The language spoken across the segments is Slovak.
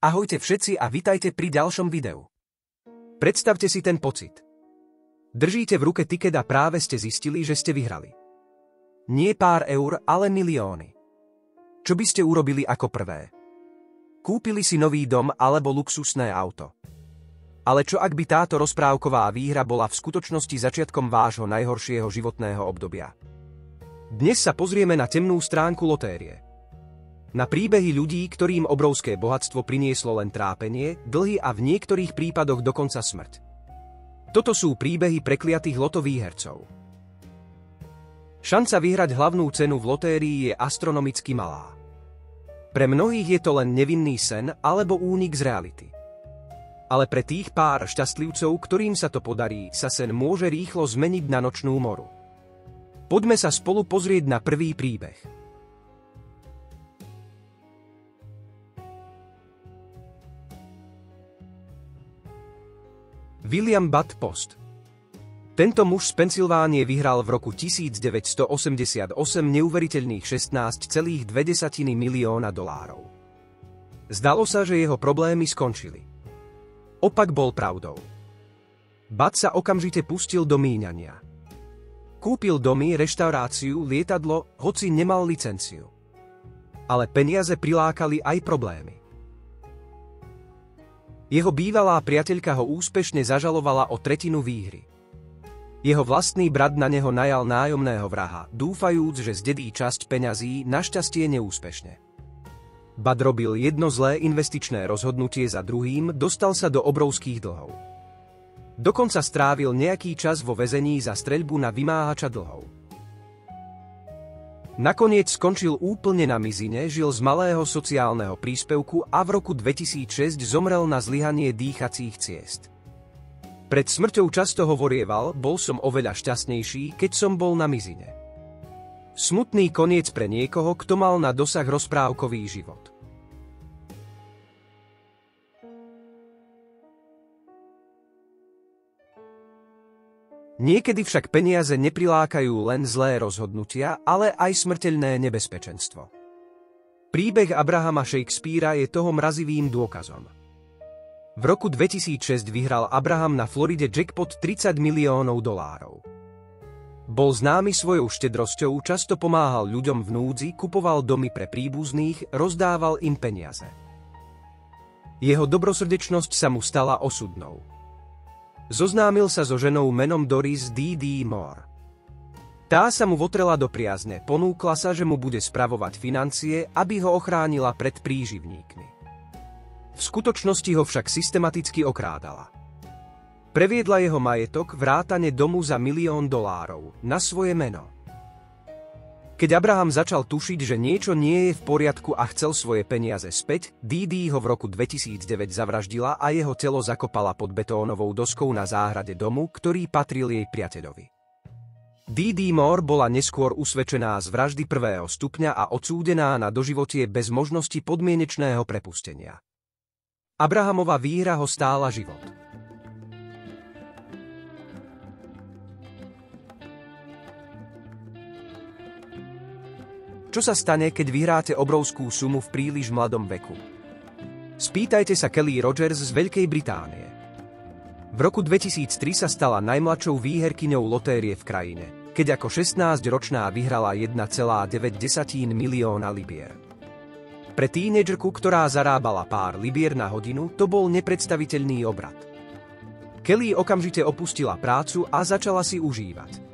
Ahojte všetci a vitajte pri ďalšom videu. Predstavte si ten pocit. Držíte v ruke tiket a práve ste zistili, že ste vyhrali. Nie pár eur, ale milióny. Čo by ste urobili ako prvé? Kúpili si nový dom alebo luxusné auto. Ale čo ak by táto rozprávková výhra bola v skutočnosti začiatkom vášho najhoršieho životného obdobia? Dnes sa pozrieme na temnú stránku lotérie. Na príbehy ľudí, ktorým obrovské bohatstvo prinieslo len trápenie, dlhy a v niektorých prípadoch dokonca smrť. Toto sú príbehy prekliatých lotovýhercov. Šanca vyhrať hlavnú cenu v lotérii je astronomicky malá. Pre mnohých je to len nevinný sen alebo únik z reality. Ale pre tých pár šťastlivcov, ktorým sa to podarí, sa sen môže rýchlo zmeniť na nočnú moru. Poďme sa spolu pozrieť na prvý príbeh. William Budd Post. Tento muž z Pensylvánie vyhral v roku 1988 neuveriteľných $16,2 milióna. Zdalo sa, že jeho problémy skončili. Opak bol pravdou. Budd sa okamžite pustil do míňania. Kúpil domy, reštauráciu, lietadlo, hoci nemal licenciu. Ale peniaze prilákali aj problémy. Jeho bývalá priateľka ho úspešne zažalovala o tretinu výhry. Jeho vlastný brat na neho najal nájomného vraha, dúfajúc, že zdedí časť peňazí, našťastie neúspešne. Budd robil jedno zlé investičné rozhodnutie za druhým, dostal sa do obrovských dlhov. Dokonca strávil nejaký čas vo väzení za streľbu na vymáhača dlhov. Nakoniec skončil úplne na mizine, žil z malého sociálneho príspevku a v roku 2006 zomrel na zlyhanie dýchacích ciest. Pred smrťou často hovorieval, bol som oveľa šťastnejší, keď som bol na mizine. Smutný koniec pre niekoho, kto mal na dosah rozprávkový život. Niekedy však peniaze neprilákajú len zlé rozhodnutia, ale aj smrteľné nebezpečenstvo. Príbeh Abrahama Shakespearea je toho mrazivým dôkazom. V roku 2006 vyhral Abraham na Floride jackpot $30 miliónov. Bol známy svojou štedrosťou, často pomáhal ľuďom v núdzi, kupoval domy pre príbuzných, rozdával im peniaze. Jeho dobrosrdečnosť sa mu stala osudnou. Zoznámil sa so ženou menom Doris D.D. Moore. Tá sa mu votrela do priazne, ponúkla sa, že mu bude spravovať financie, aby ho ochránila pred príživníkmi. V skutočnosti ho však systematicky okrádala. Previedla jeho majetok vrátane domu za $1 000 000 na svoje meno. Keď Abraham začal tušiť, že niečo nie je v poriadku a chcel svoje peniaze späť, D.D. ho v roku 2009 zavraždila a jeho telo zakopala pod betónovou doskou na záhrade domu, ktorý patril jej priateľovi. D.D. Moore bola neskôr usvedčená z vraždy prvého stupňa a odsúdená na doživotie bez možnosti podmienečného prepustenia. Abrahamova výhra ho stála život. Čo sa stane, keď vyhráte obrovskú sumu v príliš mladom veku? Spýtajte sa Kelly Rogers z Veľkej Británie. V roku 2003 sa stala najmladšou výherkyňou lotérie v krajine, keď ako 16-ročná vyhrala 1,9 milióna libier. Pre tínedžerku, ktorá zarábala pár libier na hodinu, to bol nepredstaviteľný obrat. Kelly okamžite opustila prácu a začala si užívať.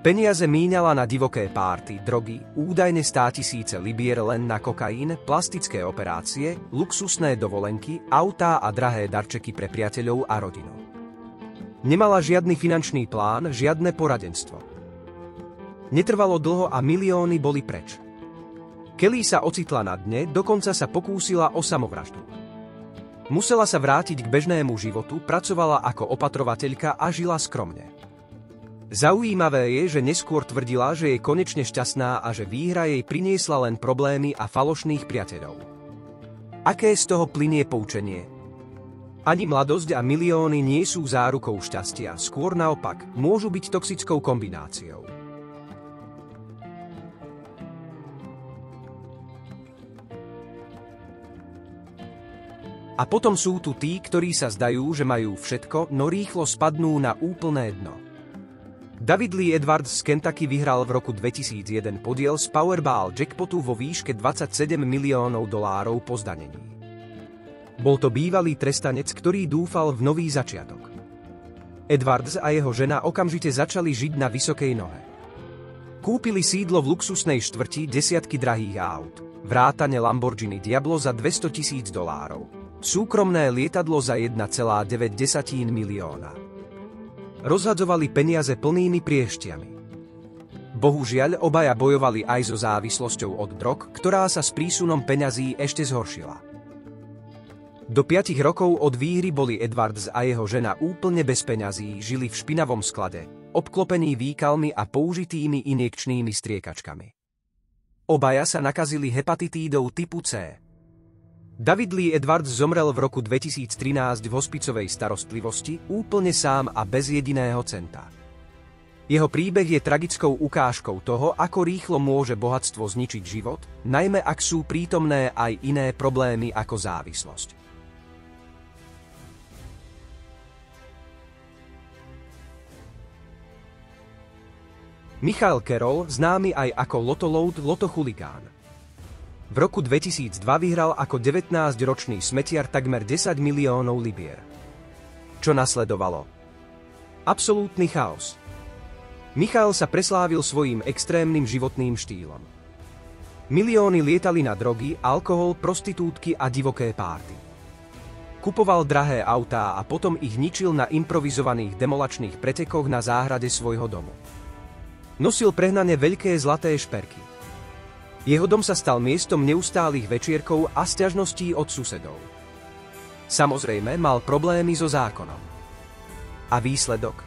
Peniaze míňala na divoké párty, drogy, údajne 100 000 libier len na kokain, plastické operácie, luxusné dovolenky, autá a drahé darčeky pre priateľov a rodinu. Nemala žiadny finančný plán, žiadne poradenstvo. Netrvalo dlho a milióny boli preč. Kelly sa ocitla na dne, dokonca sa pokúsila o samovraždu. Musela sa vrátiť k bežnému životu, pracovala ako opatrovateľka a žila skromne. Zaujímavé je, že neskôr tvrdila, že je konečne šťastná a že výhra jej priniesla len problémy a falošných priateľov. Aké z toho plynie poučenie? Ani mladosť a milióny nie sú zárukou šťastia, skôr naopak, môžu byť toxickou kombináciou. A potom sú tu tí, ktorí sa zdajú, že majú všetko, no rýchlo spadnú na úplné dno. David Lee Edwards z Kentucky vyhral v roku 2001 podiel z Powerball jackpotu vo výške $27 miliónov po zdanení. Bol to bývalý trestanec, ktorý dúfal v nový začiatok. Edwards a jeho žena okamžite začali žiť na vysokej nohe. Kúpili sídlo v luxusnej štvrti, desiatky drahých aut, vrátane Lamborghini Diablo za $200,000, súkromné lietadlo za 1,9 milióna. Rozhadzovali peniaze plnými prieštiami. Bohužiaľ, obaja bojovali aj so závislosťou od drog, ktorá sa s prísunom peňazí ešte zhoršila. Do 5 rokov od výhry boli Edwards a jeho žena úplne bez peňazí, žili v špinavom sklade, obklopení výkalmi a použitými injekčnými striekačkami. Obaja sa nakazili hepatitídou typu C. David Lee Edwards zomrel v roku 2013 v hospicovej starostlivosti, úplne sám a bez jediného centa. Jeho príbeh je tragickou ukážkou toho, ako rýchlo môže bohatstvo zničiť život, najmä ak sú prítomné aj iné problémy ako závislosť. Michael Carroll, známy aj ako Lotto Loud, Lotto chuligán. V roku 2002 vyhral ako 19-ročný smetiar takmer 10 miliónov libier. Čo nasledovalo? Absolútny chaos. Michael sa preslávil svojím extrémnym životným štýlom. Milióny lietali na drogy, alkohol, prostitútky a divoké párty. Kupoval drahé autá a potom ich ničil na improvizovaných demolačných pretekoch na záhrade svojho domu. Nosil prehnane veľké zlaté šperky. Jeho dom sa stal miestom neustálych večierkov a sťažností od susedov. Samozrejme, mal problémy so zákonom. A výsledok?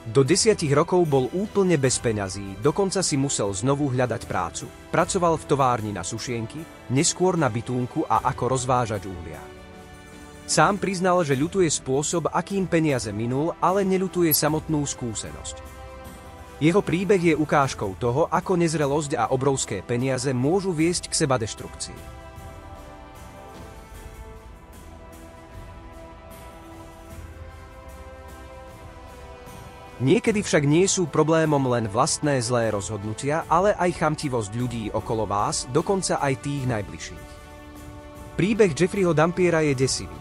Do 10 rokov bol úplne bez peňazí, dokonca si musel znovu hľadať prácu. Pracoval v továrni na sušienky, neskôr na bitúnku a ako rozvážač uhlia. Sám priznal, že ľutuje spôsob, akým peniaze minul, ale neľutuje samotnú skúsenosť. Jeho príbeh je ukážkou toho, ako nezrelosť a obrovské peniaze môžu viesť k sebadeštrukcii. Niekedy však nie sú problémom len vlastné zlé rozhodnutia, ale aj chamtivosť ľudí okolo vás, dokonca aj tých najbližších. Príbeh Jeffreyho Dampiera je desivý.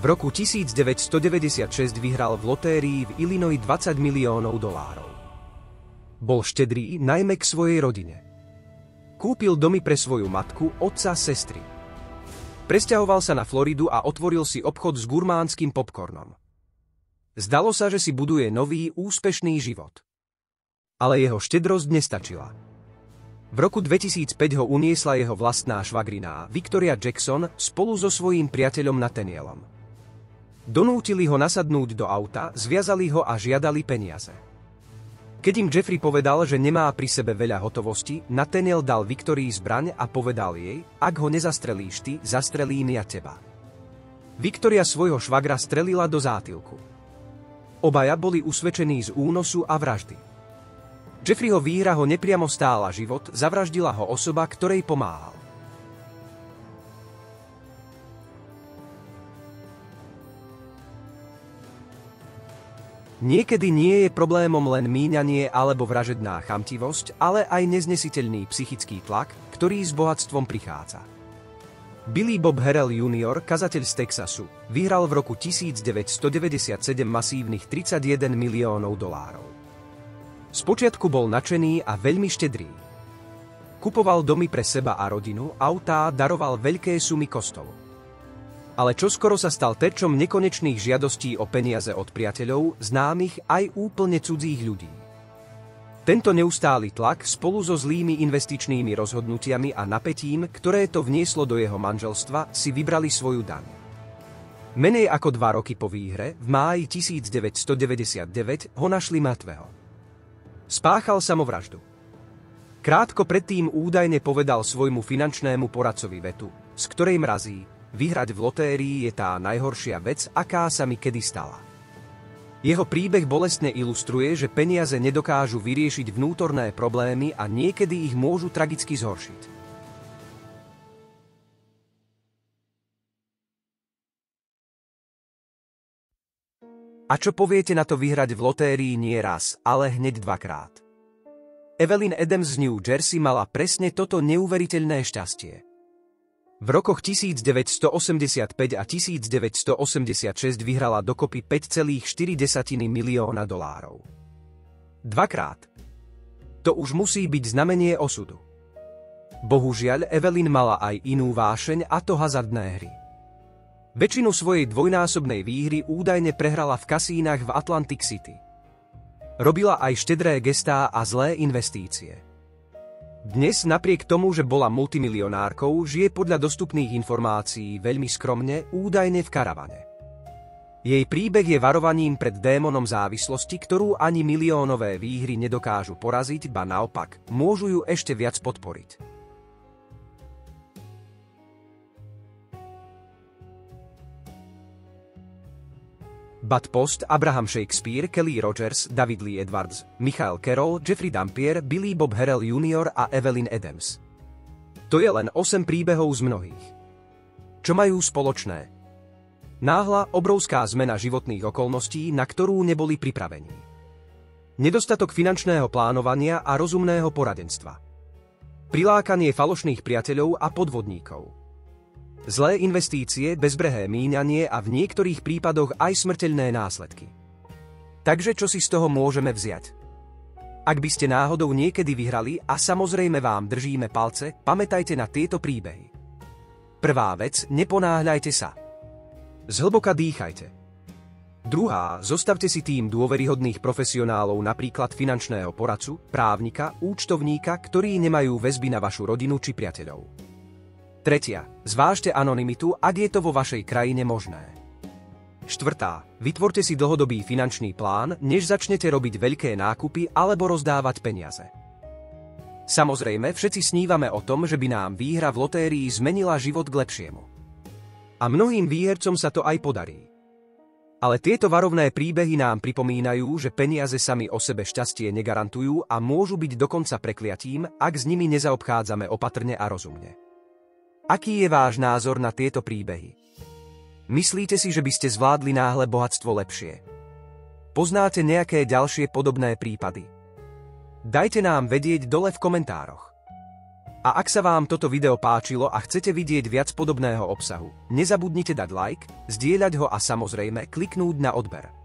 V roku 1996 vyhral v lotérii v Illinois $20 miliónov. Bol štedrý najmä k svojej rodine. Kúpil domy pre svoju matku, otca, sestry. Presťahoval sa na Floridu a otvoril si obchod s gurmánskym popcornom. Zdalo sa, že si buduje nový, úspešný život. Ale jeho štedrosť nestačila. V roku 2005 ho uniesla jeho vlastná švagriná, Victoria Jackson, spolu so svojím priateľom Nathanielom. Donútili ho nasadnúť do auta, zviazali ho a žiadali peniaze. Keď im Jeffrey povedal, že nemá pri sebe veľa hotovosti, Nathaniel dal Victorii zbraň a povedal jej, ak ho nezastrelíš ty, zastrelím ja teba. Victoria svojho švagra strelila do zátilku. Obaja boli usvedčení z únosu a vraždy. Jeffreyho výhra ho nepriamo stála život, zavraždila ho osoba, ktorej pomáhal. Niekedy nie je problémom len míňanie alebo vražedná chamtivosť, ale aj neznesiteľný psychický tlak, ktorý s bohatstvom prichádza. Billy Bob Harrell Jr., kazateľ z Texasu, vyhral v roku 1997 masívnych $31 miliónov. Spočiatku bol nadšený a veľmi štedrý. Kupoval domy pre seba a rodinu, autá, daroval veľké sumy kostolu. Ale čoskoro sa stal terčom nekonečných žiadostí o peniaze od priateľov, známych aj úplne cudzích ľudí. Tento neustály tlak spolu so zlými investičnými rozhodnutiami a napätím, ktoré to vnieslo do jeho manželstva, si vybrali svoju daň. Menej ako 2 roky po výhre, v máji 1999, ho našli mŕtvého. Spáchal samovraždu. Krátko predtým údajne povedal svojmu finančnému poradcovi vetu, z ktorej mrazí: vyhrať v lotérii je tá najhoršia vec, aká sa mi kedy stala. Jeho príbeh bolestne ilustruje, že peniaze nedokážu vyriešiť vnútorné problémy a niekedy ich môžu tragicky zhoršiť. A čo poviete na to vyhrať v lotérii nie raz, ale hneď dvakrát? Evelyn Adams z New Jersey mala presne toto neuveriteľné šťastie. V rokoch 1985 a 1986 vyhrala dokopy $5,4 milióna. Dvakrát. To už musí byť znamenie osudu. Bohužiaľ, Evelyn mala aj inú vášeň, a to hazardné hry. Väčšinu svojej dvojnásobnej výhry údajne prehrala v kasínach v Atlantic City. Robila aj štedré gestá a zlé investície. Dnes, napriek tomu, že bola multimilionárkou, žije podľa dostupných informácií veľmi skromne, údajne v karavane. Jej príbeh je varovaním pred démonom závislosti, ktorú ani miliónové výhry nedokážu poraziť, ba naopak, môžu ju ešte viac podporiť. Bud Post, Abraham Shakespeare, Kelly Rogers, David Lee Edwards, Michael Carroll, Jeffrey Dampier, Billy Bob Harrell Jr. a Evelyn Adams. To je len 8 príbehov z mnohých. Čo majú spoločné? Náhla, obrovská zmena životných okolností, na ktorú neboli pripravení. Nedostatok finančného plánovania a rozumného poradenstva. Prilákanie falošných priateľov a podvodníkov. Zlé investície, bezbrehé míňanie a v niektorých prípadoch aj smrteľné následky. Takže čo si z toho môžeme vziať? Ak by ste náhodou niekedy vyhrali, a samozrejme vám držíme palce, pamätajte na tieto príbehy. Prvá vec, neponáhľajte sa. Zhlboka dýchajte. Druhá, zostavte si tým dôveryhodných profesionálov, napríklad finančného poradcu, právnika, účtovníka, ktorí nemajú väzby na vašu rodinu či priateľov. Tretia, zvážte anonymitu, ak je to vo vašej krajine možné. Štvrtá, vytvorte si dlhodobý finančný plán, než začnete robiť veľké nákupy alebo rozdávať peniaze. Samozrejme, všetci snívame o tom, že by nám výhra v lotérii zmenila život k lepšiemu. A mnohým výhercom sa to aj podarí. Ale tieto varovné príbehy nám pripomínajú, že peniaze sami o sebe šťastie negarantujú a môžu byť dokonca prekliatím, ak s nimi nezaobchádzame opatrne a rozumne. Aký je váš názor na tieto príbehy? Myslíte si, že by ste zvládli náhle bohatstvo lepšie? Poznáte nejaké ďalšie podobné prípady? Dajte nám vedieť dole v komentároch. A ak sa vám toto video páčilo a chcete vidieť viac podobného obsahu, nezabudnite dať like, zdieľať ho a samozrejme kliknúť na odber.